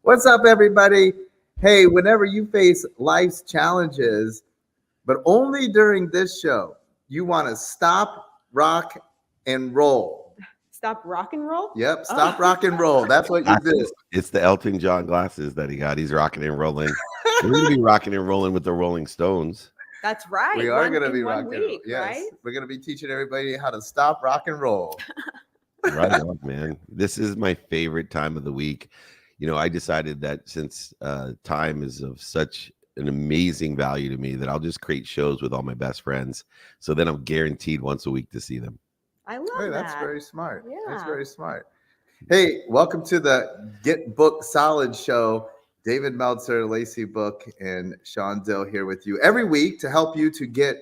What's up, everybody? Hey, whenever you face life's challenges, but only during this show, you want to stop, rock, and roll. Stop rock and roll? Yep, stop, rock, and roll. That's what you do. It's the Elton John glasses that he got. He's rocking and rolling. We're going to be rocking and rolling with the Rolling Stones. That's right. We are going to be rocking rocking and roll. Yes, right? we're going to be teaching everybody how to stop, rock, and roll. Right on, man. This is my favorite time of the week. You know, I decided that since time is of such an amazing value to me that I'll just create shows with all my best friends. So then I'm guaranteed once a week to see them. I love Hey, that. that's very smart. Yeah. That's very smart. Hey, welcome to the Get Book Solid show. David Meltzer, Lacey Book, and Shawn here with you every week to help you to get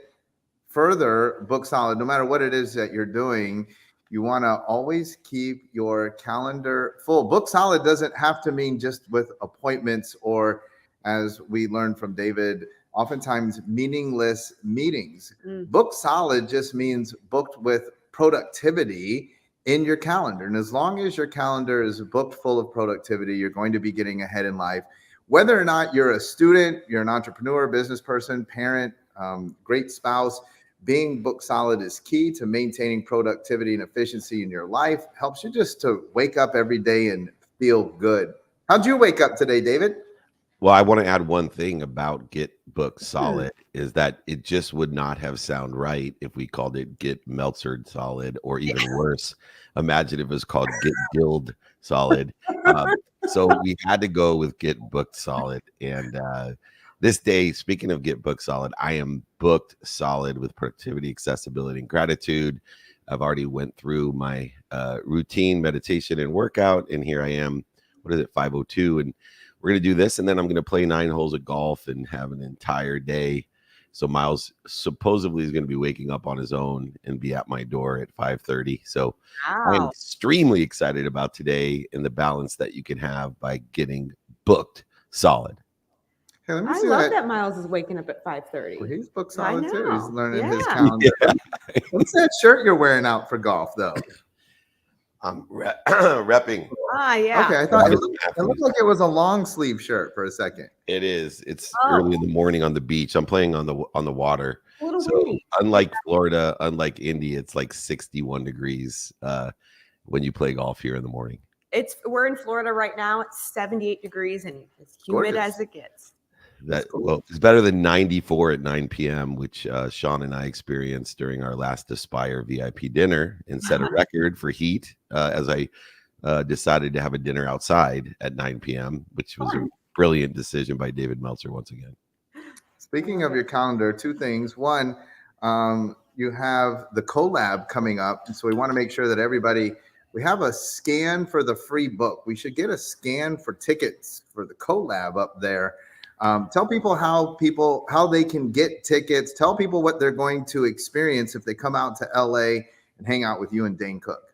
further book solid. No matter what it is that you're doing, you want to always keep your calendar full. Book solid doesn't have to mean just with appointments or, as we learned from David, oftentimes meaningless meetings. Book solid just means booked with productivity in your calendar. And as long as your calendar is booked full of productivity, you're going to be getting ahead in life. Whether or not you're a student, you're an entrepreneur, business person, parent, great spouse, being book solid is key to maintaining productivity and efficiency in your life. Helps you just to wake up every day and feel good. How'd you wake up today, David? Well, I want to add one thing about Get Book Solid is that it just would not have sound right if we called it Get Meltzered Solid, or even worse, imagine if it was called Get Guild Solid. So we had to go with Get Booked Solid. And this day, speaking of Get Booked Solid, I am booked solid with productivity, accessibility, and gratitude. I've already went through my routine meditation and workout, and here I am. What is it, 5:02? And we're going to do this, and then I'm going to play 9 holes of golf and have an entire day. So Miles supposedly is going to be waking up on his own and be at my door at 5:30. So I'm extremely excited about today and the balance that you can have by getting booked solid. Hey, let me I see love that Miles is waking up at 5:30. Well, he's book solid too. He's learning his Yeah. calendar. What's that shirt you're wearing out for golf, though? I'm repping. Yeah. Okay, I thought it looked like it was a long sleeve shirt for a second. It is. It's early in the morning on the beach. I'm playing on the water. So unlike Florida, unlike Indy, it's like 61 degrees when you play golf here in the morning. We're in Florida right now. It's 78 degrees and it's humid as it gets. Well, it's better than 94 at 9 p.m., which Shawn and I experienced during our last Aspire VIP dinner, and set a record for heat as I decided to have a dinner outside at 9 p.m., which was a brilliant decision by David Meltzer once again. Speaking of your calendar, 2 things. One, you have the collab coming up, so we want to make sure that we have a scan for the free book. We should get a scan for tickets for the collab up there. Tell people how they can get tickets. Tell people what they're going to experience if they come out to LA and hang out with you and Dane Cook.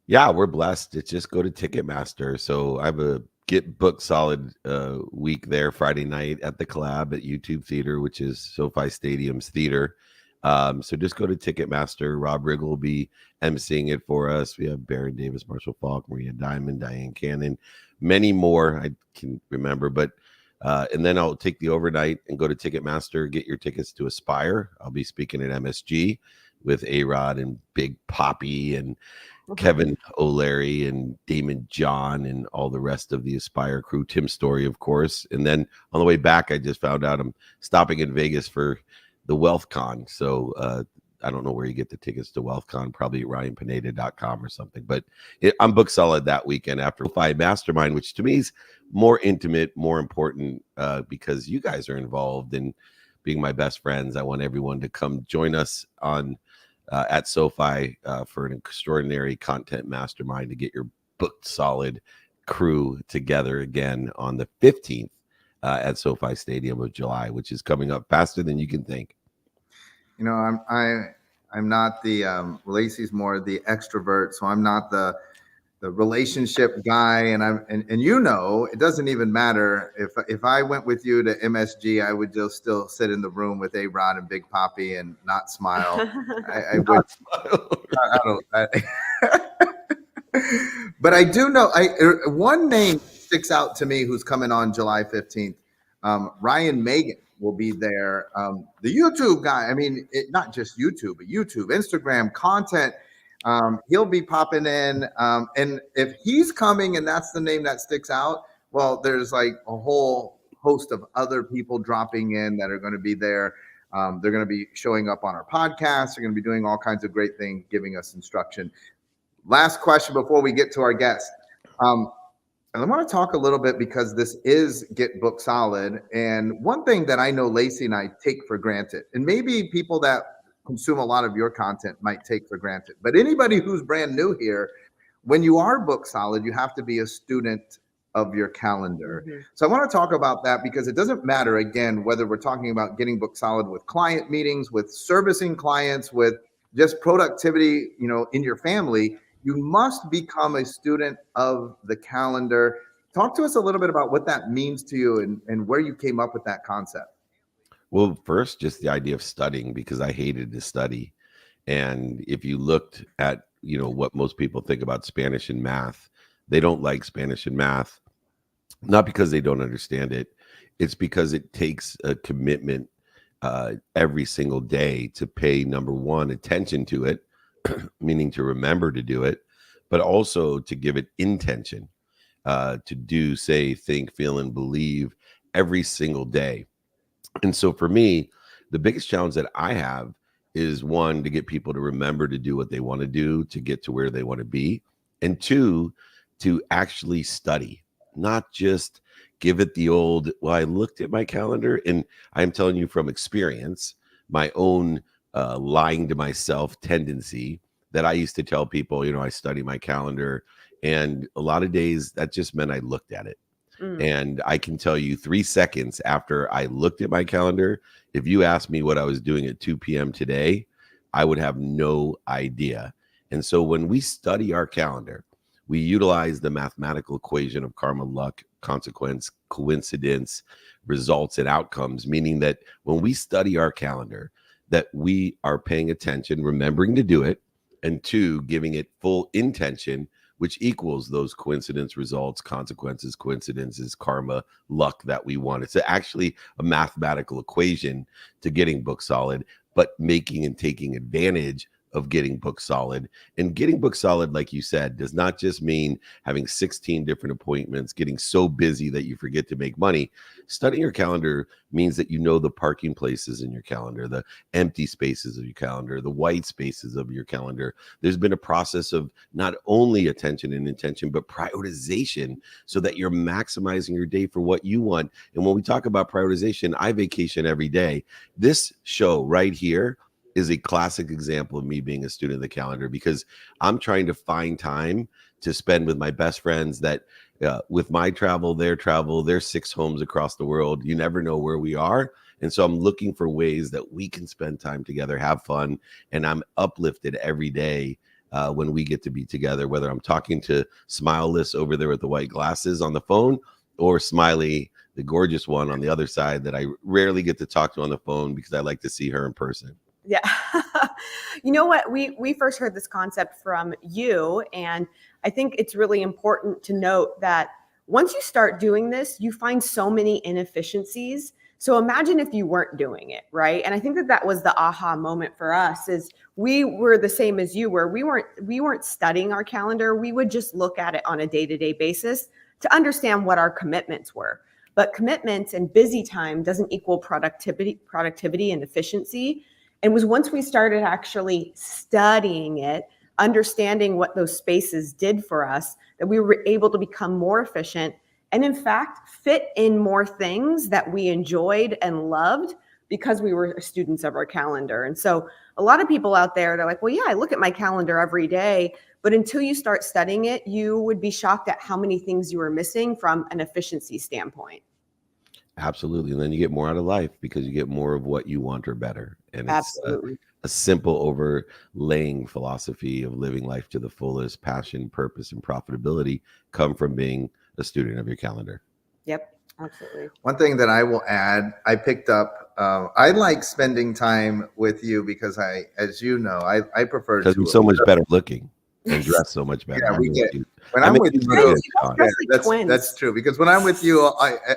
Yeah, we're blessed. It's just go to Ticketmaster. So I have a Get Book Solid week there Friday night at the Collab at YouTube Theater, which is SoFi Stadium's theater. So just go to Ticketmaster. Rob Riggle will be emceeing it for us. We have Baron Davis, Marshall Falk, Maria Diamond, Diane Cannon, many more I can remember, but and then I'll take the overnight and go to Ticketmaster, get your tickets to Aspire. I'll be speaking at MSG with A-Rod and Big Poppy and Kevin O'Leary and Damon John and all the rest of the Aspire crew, Tim Story, of course. And then on the way back, I just found out I'm stopping in Vegas for the WealthCon. So I don't know where you get the tickets to WealthCon, probably at ryanpineda.com or something. But I'm booked solid that weekend after Fi Mastermind, which to me is more intimate, more important because you guys are involved in being my best friends. I want everyone to come join us on at SoFi for an extraordinary content mastermind to get your booked solid crew together again on the 15th at SoFi Stadium of July, which is coming up faster than you can think. You know, I'm not the Lacey's more the extrovert, so I'm not the relationship guy, and you know, it doesn't even matter if I went with you to MSG, I would just still sit in the room with A-Rod and Big Poppy and not smile. I would. I don't. But I do know one name sticks out to me who's coming on July 15th. Ryan Megan will be there. The YouTube guy, I mean, not just YouTube, but YouTube, Instagram content. He'll be popping in. And if he's coming and that's the name that sticks out, well, there's like a whole host of other people dropping in that are going to be there. They're going to be showing up on our podcast. They're going to be doing all kinds of great things, giving us instruction. Last question before we get to our guest. And I want to talk a little bit because this is Get Book Solid. And one thing that I know Lacey and I take for granted, and maybe people that consume a lot of your content might take for granted, but anybody who's brand new here, when you are book solid, you have to be a student of your calendar. Mm-hmm. So I want to talk about that because it doesn't matter, again, whether we're talking about getting book solid with client meetings, with servicing clients, with just productivity, in your family. You must become a student of the calendar. Talk to us a little bit about what that means to you and where you came up with that concept. Well, first, just the idea of studying, because I hated to study. And if you looked at, what most people think about Spanish and math, they don't like Spanish and math, not because they don't understand it. It's because it takes a commitment every single day to pay, number one, attention to it, meaning to remember to do it, but also to give it intention, to do, say, think, feel, and believe every single day. And so for me, the biggest challenge that I have is, one, to get people to remember to do what they want to do to get to where they want to be. And two, to actually study, not just give it the old, well, I looked at my calendar, and I'm telling you from experience, my own lying to myself tendency that I used to tell people, I study my calendar, and a lot of days that just meant I looked at it. And I can tell you 3 seconds after I looked at my calendar, if you asked me what I was doing at 2 p.m. today, I would have no idea. And so when we study our calendar, we utilize the mathematical equation of karma, luck, consequence, coincidence, results, and outcomes, meaning that when we study our calendar, that we are paying attention, remembering to do it, and two, giving it full intention, which equals those coincidence, results, consequences, coincidences, karma, luck that we want. It's actually a mathematical equation to getting book solid, but making and taking advantage of getting book solid. And getting book solid, like you said, does not just mean having 16 different appointments, getting so busy that you forget to make money. Studying your calendar means that you know the parking places in your calendar, the empty spaces of your calendar, the white spaces of your calendar. There's been a process of not only attention and intention, but prioritization so that you're maximizing your day for what you want. And when we talk about prioritization, I vacation every day. This show right here is a classic example of me being a student of the calendar, because I'm trying to find time to spend with my best friends that with my travel, their 6 homes across the world, you never know where we are. And so I'm looking for ways that we can spend time together, have fun. And I'm uplifted every day when we get to be together, whether I'm talking to Smileless over there with the white glasses on the phone, or Smiley, the gorgeous one on the other side that I rarely get to talk to on the phone because I like to see her in person. Yeah. You know what? We first heard this concept from you, and I think it's really important to note that once you start doing this, you find so many inefficiencies. So imagine if you weren't doing it, right? And I think that was the aha moment for us. Is we were the same as you, where we weren't studying our calendar. We would just look at it on a day-to-day basis to understand what our commitments were. But commitments and busy time doesn't equal productivity and efficiency. And it was once we started actually studying it, understanding what those spaces did for us, that we were able to become more efficient and, in fact, fit in more things that we enjoyed and loved because we were students of our calendar. And so a lot of people out there, they're like, well, yeah, I look at my calendar every day. But until you start studying it, you would be shocked at how many things you were missing from an efficiency standpoint. Absolutely. And then you get more out of life because you get more of what you want or better. And it's a simple overlaying philosophy of living life to the fullest. Passion, purpose, and profitability come from being a student of your calendar. Yep, absolutely. One thing that I will add, I picked up, I like spending time with you because I prefer because to. I'm so much better looking and dressed so much better. Yeah, When I I'm make with you you, look Right, good, you guys Shawn. dress like that's twins. true. Because when I'm with you,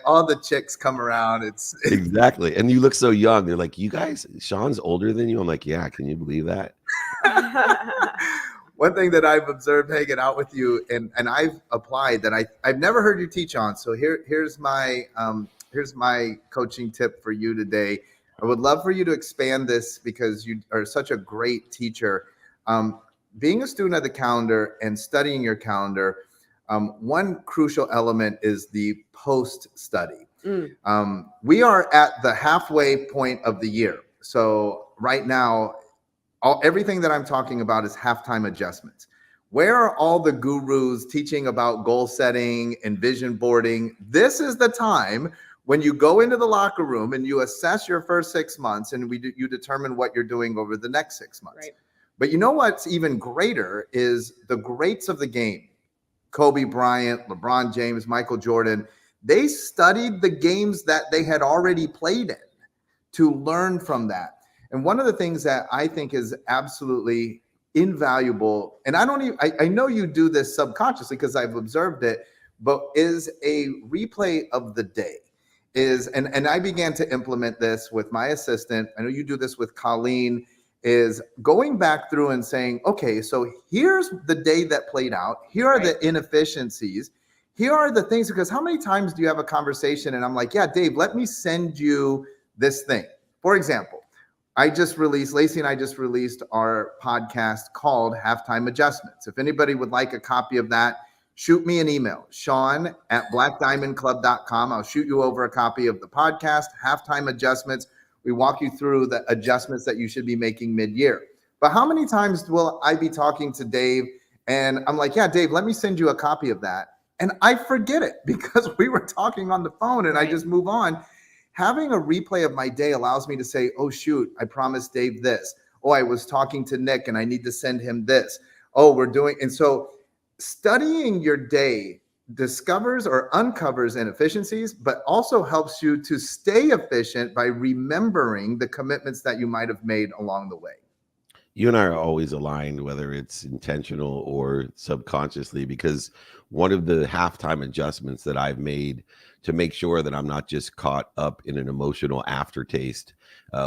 all the chicks come around. It's Exactly. And you look so young. They're like, you guys, Sean's older than you. I'm like, yeah, can you believe that? one thing that I've observed hanging out with you, and I've applied that I've never heard you teach on. So here's my coaching tip for you today. I would love for you to expand this because you are such a great teacher. Being a student of the calendar and studying your calendar, one crucial element is the post study. We are at the halfway point of the year. So right now, everything that I'm talking about is halftime adjustments. Where are all the gurus teaching about goal setting and vision boarding? This is the time when you go into the locker room and you assess your first 6 months and you determine what you're doing over the next 6 months. Right. But you know what's even greater is the greats of the game. Kobe Bryant, LeBron James, Michael Jordan, they studied the games that they had already played in to learn from that. And one of the things that I think is absolutely invaluable, and I know you do this subconsciously because I've observed it, but is a replay of the day. And I began to implement this with my assistant. I know you do this with Colleen, is going back through and saying, okay, so here's the day that played out. Here are the inefficiencies. Here are the things, because how many times do you have a conversation and I'm like, yeah, Dave, let me send you this thing. For example, Lacey and I just released our podcast called Halftime Adjustments. If anybody would like a copy of that, shoot me an email, Shawn@blackdiamondclub.com. I'll shoot you over a copy of the podcast, Halftime Adjustments. We walk you through the adjustments that you should be making mid-year. But how many times will I be talking to Dave and I'm like, yeah, Dave, let me send you a copy of that. And I forget it because we were talking on the phone and I just move on. Having a replay of my day allows me to say, oh, shoot, I promised Dave this. Oh, I was talking to Nick and I need to send him this. Oh, and so studying your day discovers or uncovers inefficiencies, but also helps you to stay efficient by remembering the commitments that you might have made along the way. You and I are always aligned, whether it's intentional or subconsciously, because one of the halftime adjustments that I've made to make sure that I'm not just caught up in an emotional aftertaste,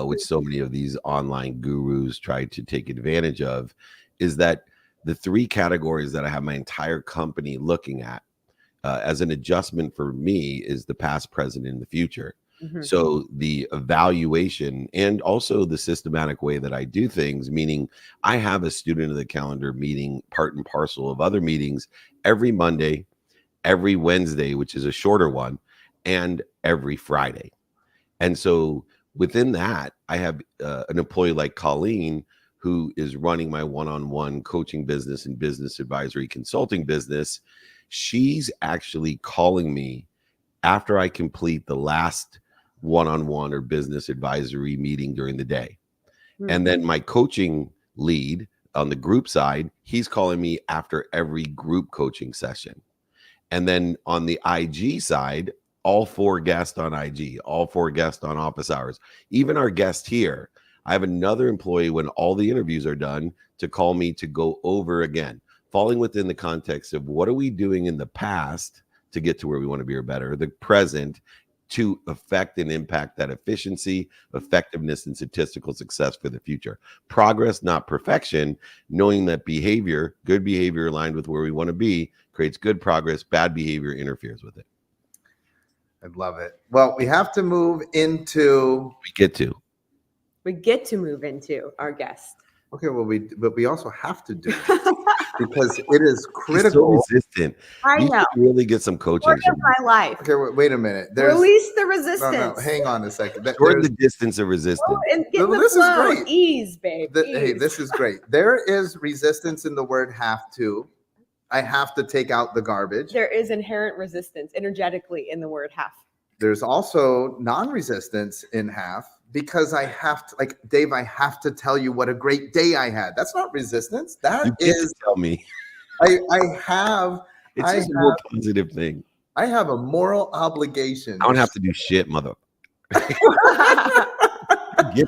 which so many of these online gurus try to take advantage of, is that the 3 categories that I have my entire company looking at as an adjustment for me is the past, present, and the future. So the evaluation and also the systematic way that I do things, meaning I have a student of the calendar meeting, part and parcel of other meetings every Monday, every Wednesday, which is a shorter one, and every Friday. And so within that, I have an employee like Colleen, who is running my one-on-one coaching business and business advisory consulting business. She's actually calling me after I complete the last one-on-one or business advisory meeting during the day. And then my coaching lead on the group side, he's calling me after every group coaching session. And then on the IG side, all 4 guests on IG, all 4 guests on office hours, even our guest here. I have another employee when all the interviews are done to call me to go over again, falling within the context of what are we doing in the past to get to where we want to be or better, the present, to affect and impact that efficiency, effectiveness, and statistical success for the future. Progress, not perfection, knowing that behavior, good behavior aligned with where we want to be, creates good progress, bad behavior interferes with it. I love it. Well, we have to move into. We get to move into our guest. Okay, well, but we also have to do it because it is critical. He's so resistant. I You know. should really get some coaching. Word of my life. Okay, wait a minute. Release the resistance. No, hang on a second. Shorten the distance of resistance. Oh, and get in the this flow. is great. Ease, babe. Hey, Ease. this is great. There is resistance in the word have to. I have to take out the garbage. There is inherent resistance energetically in the word have. There's also non-resistance in have because I have to, like, Dave, I have to tell you what a great day I had. That's not resistance. That You get to tell me. I have. It's just a more positive thing. I have a moral obligation. I don't have to do shit, mother. I get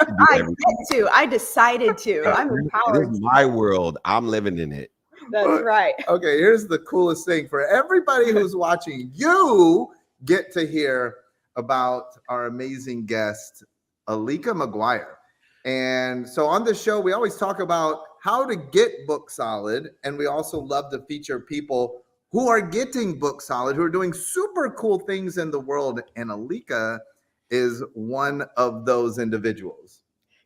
to. I decided to. I'm empowered. This is my world. I'm living in it. That's right. Okay, here's the coolest thing for everybody who's watching. You get to hear about our amazing guest, Alika McGuire. And so on this show, we always talk about how to get book solid. And we also love to feature people who are getting book solid, who are doing super cool things in the world. And Alika is one of those individuals.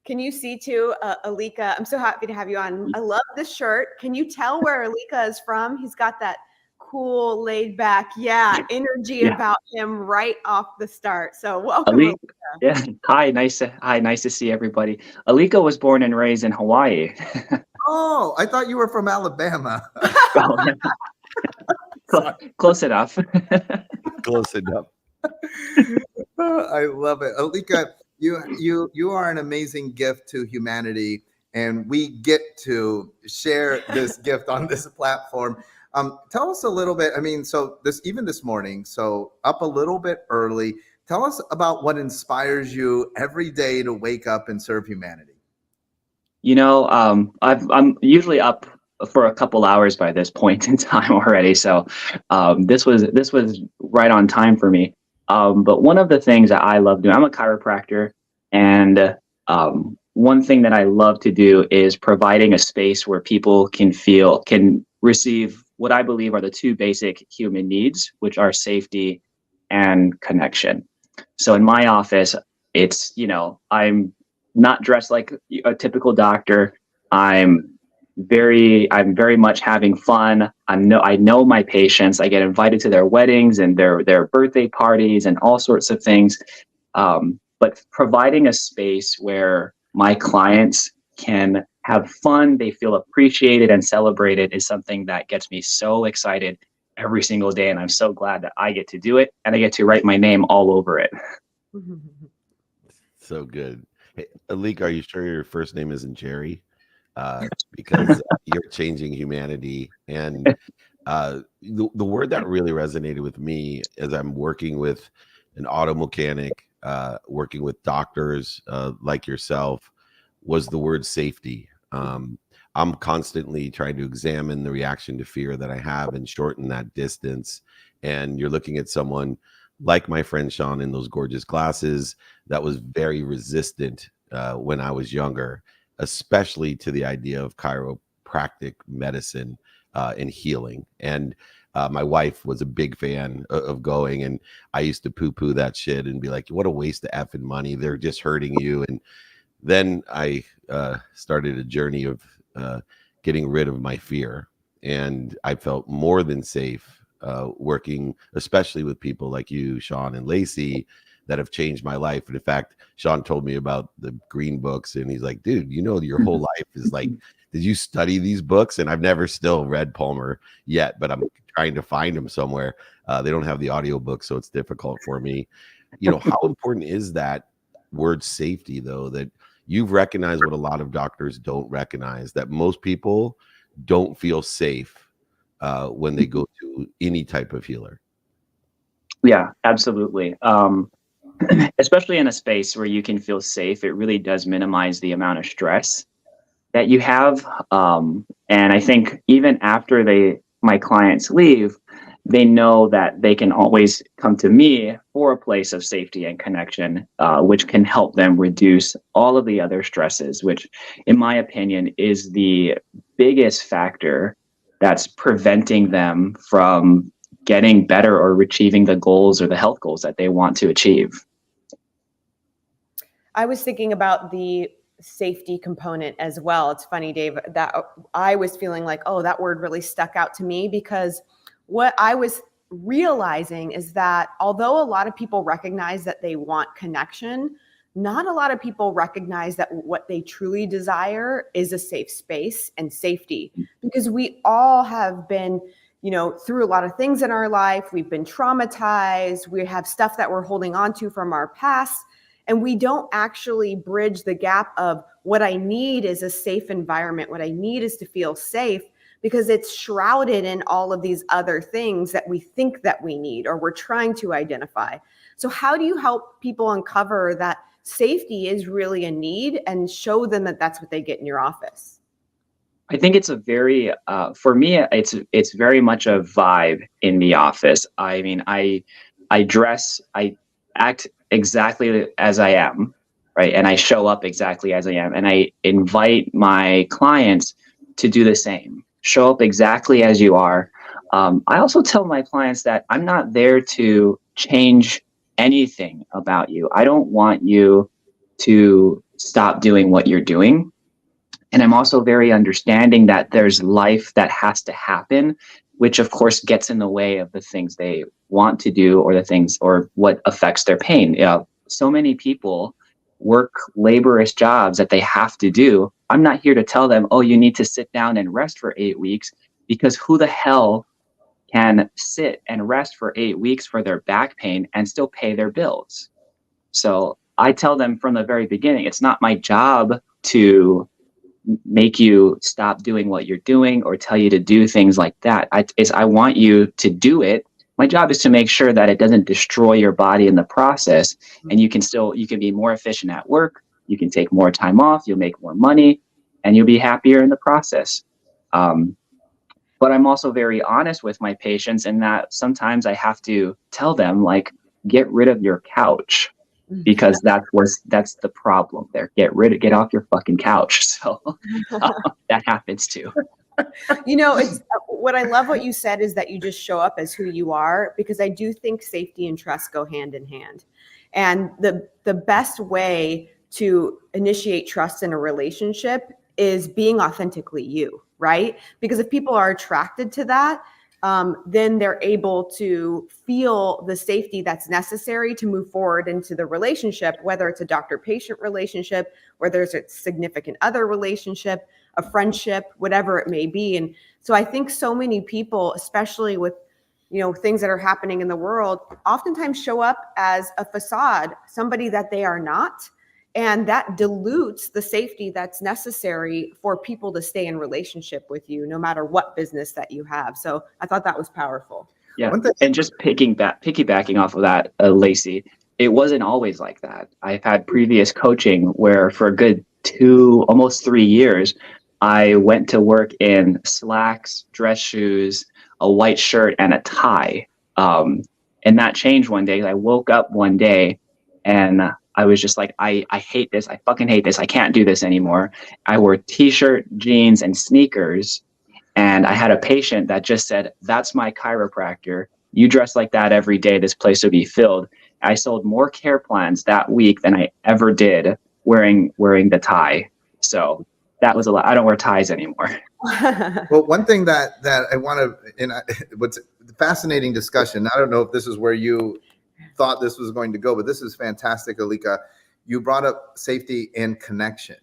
Can you see too, Alika? I'm so happy to have you on. I love this shirt. Can you tell where Alika is from? He's got that cool, laid back, energy about him right off the start. So welcome, Alika. Yeah. Hi, nice to see everybody. Alika was born and raised in Hawaii. Oh, I thought you were from Alabama. Close enough. Close enough. I love it. Alika, you are an amazing gift to humanity, and we get to share this gift on this platform. Tell us a little bit. I mean, so this morning, so up a little bit early. Tell us about what inspires you every day to wake up and serve humanity. You know, I'm usually up for a couple hours by this point in time already, so this was right on time for me. But one of the things that I love doing, I'm a chiropractor, and one thing that I love to do is providing a space where people can receive what I believe are the two basic human needs, which are safety and connection. So in my office, it's, I'm not dressed like a typical doctor. I'm very much having fun. I know my patients. I get invited to their weddings and their birthday parties and all sorts of things. But providing a space where my clients can have fun, they feel appreciated and celebrated, is something that gets me so excited every single day. And I'm so glad that I get to do it and I get to write my name all over it. So good. Hey, Alika, are you sure your first name isn't Jerry? Because you're changing humanity. And the word that really resonated with me as I'm working with an auto mechanic, working with doctors like yourself, was the word safety. I'm constantly trying to examine the reaction to fear that I have and shorten that distance. And you're looking at someone like my friend Shawn in those gorgeous glasses that was very resistant when I was younger, especially to the idea of chiropractic medicine and healing. And my wife was a big fan of going, and I used to poo-poo that shit and be like, what a waste of effing money. They're just hurting you. And then I started a journey of getting rid of my fear. And I felt more than safe working, especially with people like you, Shawn and Lacey, that have changed my life. And in fact, Shawn told me about the green books, and he's like, dude, your whole life is like, did you study these books? And I've never still read Palmer yet, but I'm trying to find them somewhere. They don't have the audiobook, so it's difficult for me. How important is that word safety, though, that you've recognized what a lot of doctors don't recognize, that most people don't feel safe when they go to any type of healer? Yeah, absolutely. Especially in a space where you can feel safe, it really does minimize the amount of stress that you have. And I think even after my clients leave, they know that they can always come to me for a place of safety and connection, which can help them reduce all of the other stresses, which, in my opinion, is the biggest factor that's preventing them from getting better or achieving the goals or the health goals that they want to achieve. I was thinking about the safety component as well. It's funny, Dave, that I was feeling like, oh, that word really stuck out to me, because what I was realizing is that although a lot of people recognize that they want connection, not a lot of people recognize that what they truly desire is a safe space and safety, because we all have been, through a lot of things in our life. We've been traumatized. We have stuff that we're holding on to from our past. And we don't actually bridge the gap of what I need is a safe environment. What I need is to feel safe, because it's shrouded in all of these other things that we think that we need or we're trying to identify. So how do you help people uncover that safety is really a need and show them that that's what they get in your office? I think it's a very, for me, it's very much a vibe in the office. I mean, I act exactly as I am, right? And I show up exactly as I am. And I invite my clients to do the same. Show up exactly as you are. I also tell my clients that I'm not there to change anything about you. I don't want you to stop doing what you're doing. And I'm also very understanding that there's life that has to happen, which of course gets in the way of the things they want to do or the things or what affects their pain. So many people work laborious jobs that they have to do. I'm not here to tell them, oh, you need to sit down and rest for 8 weeks, because who the hell can sit and rest for 8 weeks for their back pain and still pay their bills? So I tell them from the very beginning, it's not my job to make you stop doing what you're doing or tell you to do things like that. I want you to do it. My job is to make sure that it doesn't destroy your body in the process, and you can be more efficient at work. You can take more time off. You'll make more money, and you'll be happier in the process. But I'm also very honest with my patients in that sometimes I have to tell them, like, get rid of your couch, because that's the problem there. Get off your fucking couch. So that happens too. It's what I love what you said is that you just show up as who you are, because I do think safety and trust go hand in hand. And the best way to initiate trust in a relationship is being authentically you, right? Because if people are attracted to that, then they're able to feel the safety that's necessary to move forward into the relationship, whether it's a doctor-patient relationship, whether it's a significant other relationship, a friendship, whatever it may be. And so I think so many people, especially with things that are happening in the world, oftentimes show up as a facade, somebody that they are not. And that dilutes the safety that's necessary for people to stay in relationship with you, no matter what business that you have. So I thought that was powerful. Yeah. And just piggybacking off of that, Lacey, it wasn't always like that. I've had previous coaching where for a good almost 3 years, I went to work in slacks, dress shoes, a white shirt, and a tie. And that changed one day. I woke up one day and I was just like, I hate this. I fucking hate this. I can't do this anymore. I wore t-shirt, jeans, and sneakers. And I had a patient that just said, that's my chiropractor. You dress like that every day, this place will be filled. I sold more care plans that week than I ever did wearing the tie. So that was a lot. I don't wear ties anymore. Well, one thing that I want to, what's a fascinating discussion. I don't know if this is where you thought this was going to go, but this is fantastic, Alika. You brought up safety and connection.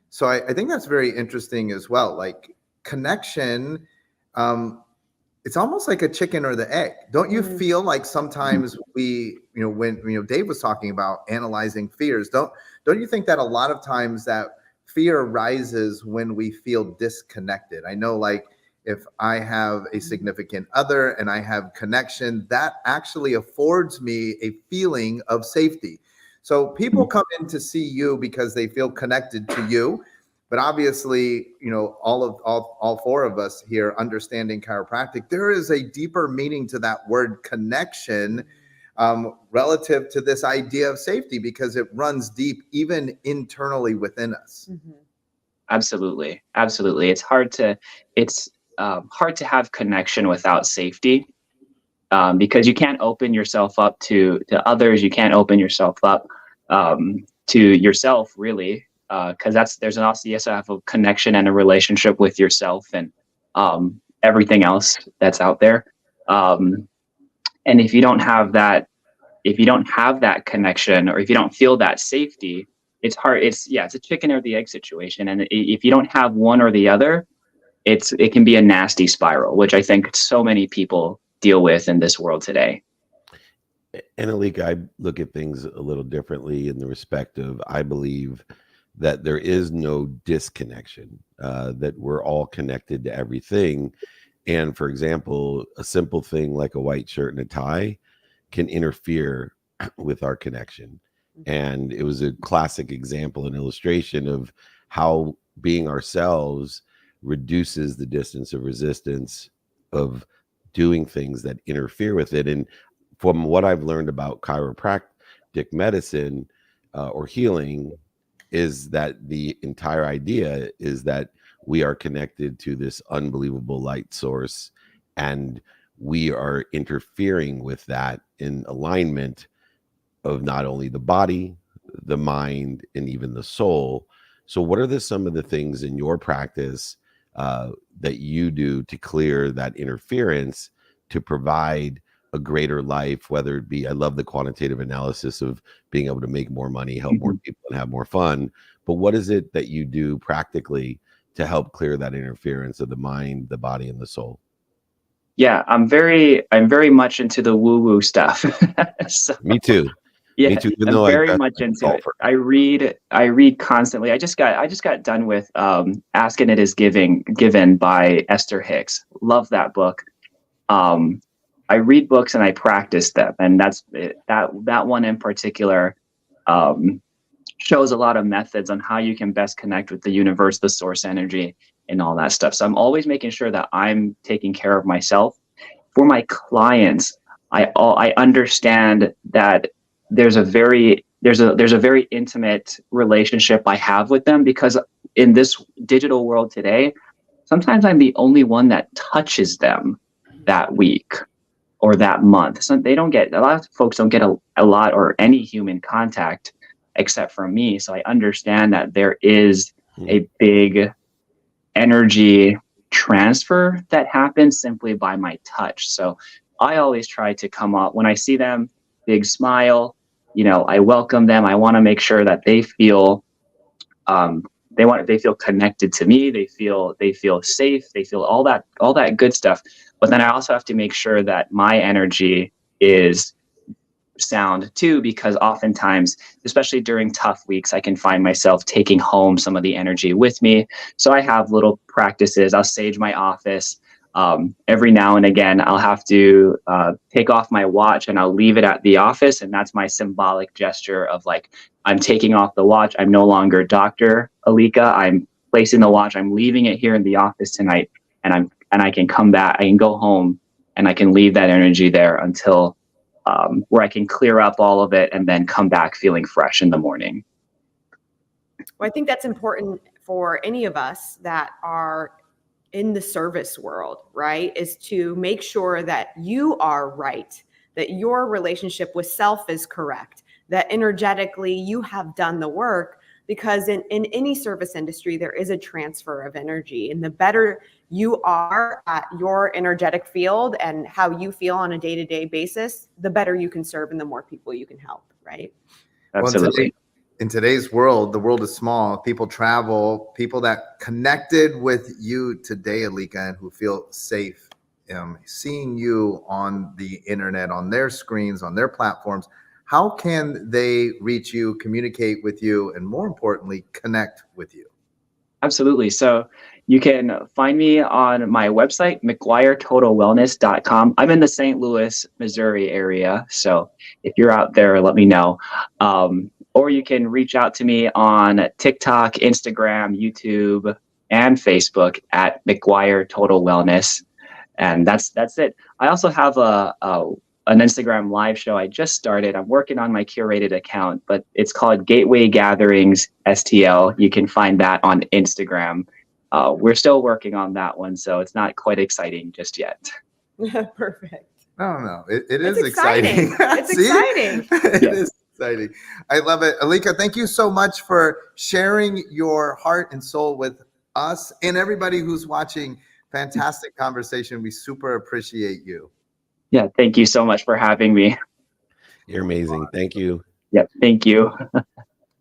So I think that's very interesting as well. Like connection, it's almost like a chicken or the egg. Don't you feel like sometimes we, when Dave was talking about analyzing fears, don't you think that a lot of times that fear arises when we feel disconnected? I know, like, if I have a significant other and I have connection, that actually affords me a feeling of safety. So people come in to see you because they feel connected to you. But obviously, all four of us here understanding chiropractic, there is a deeper meaning to that word connection relative to this idea of safety, because it runs deep even internally within us. Mm-hmm. Absolutely. It's hard to have connection without safety, because you can't open yourself up to others. You can't open yourself up to yourself, really, because you also have a connection and a relationship with yourself and everything else that's out there. And if you don't have that connection, or if you don't feel that safety, it's hard. It's a chicken or the egg situation. And if you don't have one or the other, it can be a nasty spiral, which I think so many people deal with in this world today. And Alika, I look at things a little differently in the respect of, I believe that there is no disconnection, that we're all connected to everything. And for example, a simple thing like a white shirt and a tie can interfere with our connection. And it was a classic example and illustration of how being ourselves reduces the distance of resistance of doing things that interfere with it. And from what I've learned about chiropractic medicine or healing, is that the entire idea is that we are connected to this unbelievable light source, and we are interfering with that in alignment of not only the body, the mind, and even the soul. So what are some of the things in your practice that you do to clear that interference to provide a greater life, whether it be, I love the quantitative analysis of being able to make more money, help more people, and have more fun. But what is it that you do practically to help clear that interference of the mind, the body, and the soul? Yeah, I'm very much into the woo-woo stuff. So, Me too. yeah, Me too. Even I'm though very I'm much a into it. golfer. I read constantly. I just got done with Asking It Is Given by Esther Hicks. Love that book. I read books and I practice them, and that's it. That one in particular shows a lot of methods on how you can best connect with the universe, the source energy, and all that stuff. So I'm always making sure that I'm taking care of myself. For my clients, I understand that there's a very intimate relationship I have with them, because in this digital world today, sometimes I'm the only one that touches them that week or that month. So a lot of folks don't get a lot or any human contact except for me. So I understand that there is a big energy transfer that happens simply by my touch. So I always try to come up when I see them, big smile, I welcome them. I want to make sure that they feel they feel connected to me. They feel safe. They feel all that good stuff. But then I also have to make sure that my energy is sound too, because oftentimes, especially during tough weeks, I can find myself taking home some of the energy with me. So I have little practices. I'll sage my office. Every now and again, I'll have to take off my watch and I'll leave it at the office. And that's my symbolic gesture of like, I'm taking off the watch. I'm no longer Dr. Alika. I'm placing the watch. I'm leaving it here in the office tonight. And I can come back. I can go home and I can leave that energy there until where I can clear up all of it and then come back feeling fresh in the morning. Well, I think that's important for any of us that are in the service world, right? Is to make sure that you are right, that your relationship with self is correct, that energetically you have done the work, because in any service industry, there is a transfer of energy. And the better you are at your energetic field and how you feel on a day-to-day basis, the better you can serve and the more people you can help, right? Absolutely. Well, in today's world, the world is small. People travel, people that connected with you today, Alika, and who feel safe seeing you on the internet, on their screens, on their platforms. How can they reach you, communicate with you, and more importantly, connect with you? Absolutely. So you can find me on my website, mcguiretotalwellness.com. I'm in the St. Louis, Missouri area. So if you're out there, let me know. Or you can reach out to me on TikTok, Instagram, YouTube, and Facebook at McGuire Total Wellness. And that's it. I also have an Instagram live show I just started. I'm working on my curated account, but it's called Gateway Gatherings STL. You can find that on Instagram. We're still working on that one, so it's not quite exciting just yet. Perfect. No. It is It's exciting. It's exciting. It is exciting. I love it. Alika, thank you so much for sharing your heart and soul with us and everybody who's watching. Fantastic conversation. We super appreciate you. Yeah, thank you so much for having me. You're amazing. Thank you. Yep, thank you.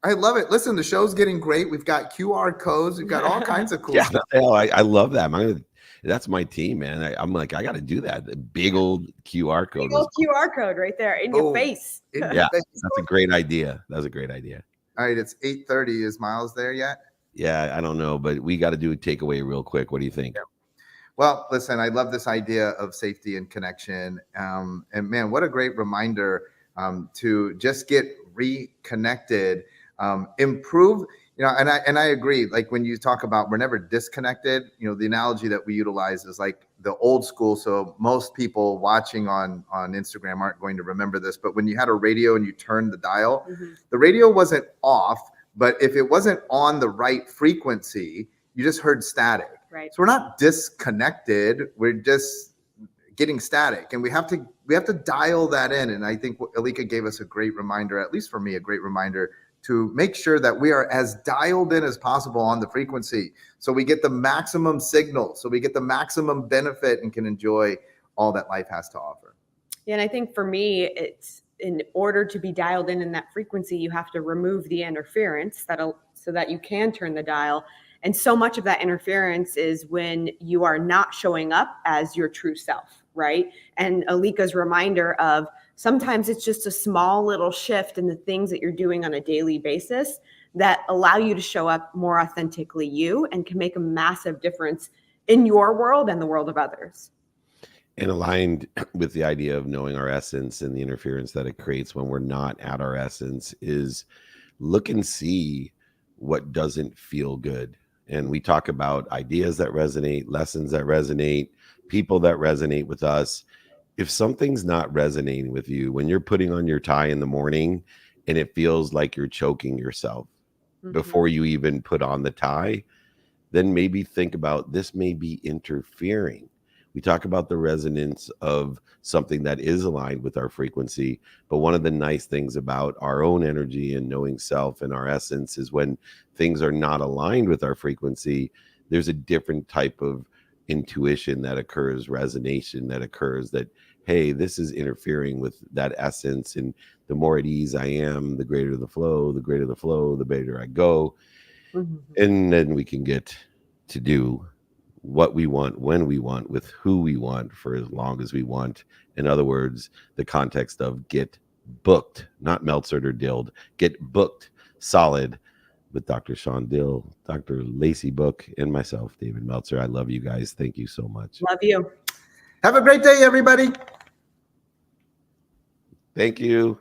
I love it. Listen, the show's getting great. We've got QR codes. We've got all kinds of cool stuff. I love that. That's my team, man. I'm like, I got to do that. The big old QR code. Big old QR code right there in your face. Yeah, that's a great idea. That's a great idea. All right, it's 8:30. Is Miles there yet? Yeah, I don't know, but we got to do a takeaway real quick. What do you think? Yeah. Well, listen, I love this idea of safety and connection. And man, what a great reminder to just get reconnected, improve You know, and I agree. Like when you talk about we're never disconnected, you know, the analogy that we utilize is like the old school. So most people watching on Instagram aren't going to remember this, but when you had a radio and you turned the dial, the radio wasn't off, but if it wasn't on the right frequency, you just heard static. Right. So we're not disconnected. We're just getting static, and we have to dial that in. And I think Alika gave us a great reminder, at least for me, a great reminder to make sure that we are as dialed in as possible on the frequency, so we get the maximum signal, so we get the maximum benefit and can enjoy all that life has to offer. Yeah, and I think for me, it's in order to be dialed in that frequency, you have to remove the interference so that you can turn the dial. And so much of that interference is when you are not showing up as your true self, right? And Alika's reminder of sometimes it's just a small little shift in the things that you're doing on a daily basis that allow you to show up more authentically you and can make a massive difference in your world and the world of others. And aligned with the idea of knowing our essence and the interference that it creates when we're not at our essence is look and see what doesn't feel good. And we talk about ideas that resonate, lessons that resonate, people that resonate with us. If something's not resonating with you, when you're putting on your tie in the morning and it feels like you're choking yourself before you even put on the tie, then maybe think about this may be interfering. We talk about the resonance of something that is aligned with our frequency. But one of the nice things about our own energy and knowing self and our essence is when things are not aligned with our frequency, there's a different type of intuition that occurs, resonation that occurs that, hey, this is interfering with that essence. And the more at ease I am, the greater the flow, the better I go. And then we can get to do what we want, when we want, with who we want, for as long as we want. In other words, the context of get booked, not Meltzer or Dilled, get booked solid with Dr. Shawn Dill, Dr. Lacey Book, and myself, David Meltzer. I love you guys. Thank you so much. Love you. Have a great day, everybody. Thank you.